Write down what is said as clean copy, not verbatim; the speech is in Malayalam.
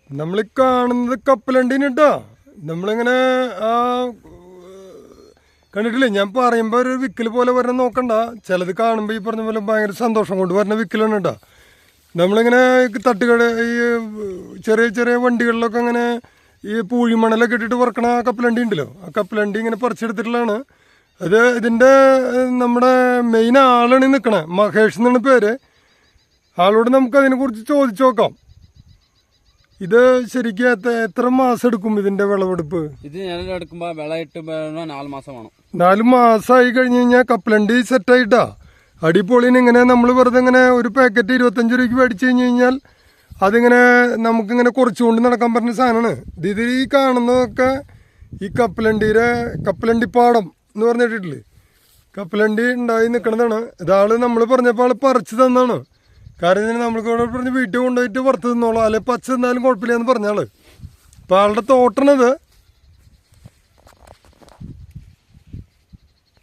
നമ്മൾ കാണുന്നത് കപ്പലണ്ടീന് കേട്ടോ. നമ്മളിങ്ങനെ ആ കണ്ടിട്ടില്ലേ, ഞാൻ പറയുമ്പോൾ ഒരു വിക്കൽ പോലെ വരണ നോക്കണ്ട. ചിലത് കാണുമ്പോൾ ഈ പറഞ്ഞ പോലെ ഭയങ്കര സന്തോഷം കൊണ്ട് വരുന്ന വിക്കലാണ് കേട്ടോ. നമ്മളിങ്ങനെ തട്ടുകട ഈ ചെറിയ ചെറിയ വണ്ടികളിലൊക്കെ അങ്ങനെ ഈ പൂഴിമണലൊക്കെ ഇട്ടിട്ട് വറക്കണ ആ കപ്പലണ്ടി ഉണ്ടല്ലോ, ആ കപ്പലണ്ടി ഇങ്ങനെ പറിച്ചെടുത്തിട്ടുള്ളതാണ് അത്. ഇതിൻ്റെ നമ്മുടെ മെയിൻ ആളാണ് നിൽക്കണേ, മഹേഷ് എന്നാണ് പേര്. ആളോട് നമുക്ക് അതിനെക്കുറിച്ച് ചോദിച്ചു നോക്കാം. ഇത് ശരിക്കും എത്ര മാസം എടുക്കും ഇതിന്റെ വിളവെടുപ്പ്? ഇത് നിലവിലെടുക്കുമ്പോൾ വിളയിട്ട് 4 മാസം വേണം. 4 മാസമായി കഴിഞ്ഞ് കഴിഞ്ഞാൽ കപ്പലണ്ടി സെറ്റായിട്ടാ അടിപൊളിന്. ഇങ്ങനെ നമ്മൾ വെറുതെ ഇങ്ങനെ ഒരു പാക്കറ്റ് 25 രൂപയ്ക്ക് മേടിച്ചു കഴിഞ്ഞ് കഴിഞ്ഞാൽ അതിങ്ങനെ നമുക്കിങ്ങനെ കുറച്ചുകൊണ്ട് നടക്കാൻ പറ്റുന്ന സാധനമാണ് ഇത്. ഈ കാണുന്നതൊക്കെ ഈ കപ്പലണ്ടിപ്പാടം എന്ന് പറഞ്ഞിട്ടില്ലേ, കപ്പലണ്ടി ഉണ്ടായി നിൽക്കുന്നതാണ്. ഇതാള് നമ്മൾ പറഞ്ഞപ്പോൾ ആള് പറിച്ചു തന്നാണ്. കാരണം നമ്മൾക്ക് ഇവിടെ പറഞ്ഞ് വീട്ടിൽ കൊണ്ടുപോയിട്ട് വറുത്ത് തിന്നോളാം, അല്ലെ പച്ച തിന്നാലും കുഴപ്പമില്ല എന്ന് പറഞ്ഞാള്. അപ്പം ആളുടെ തോട്ടണത്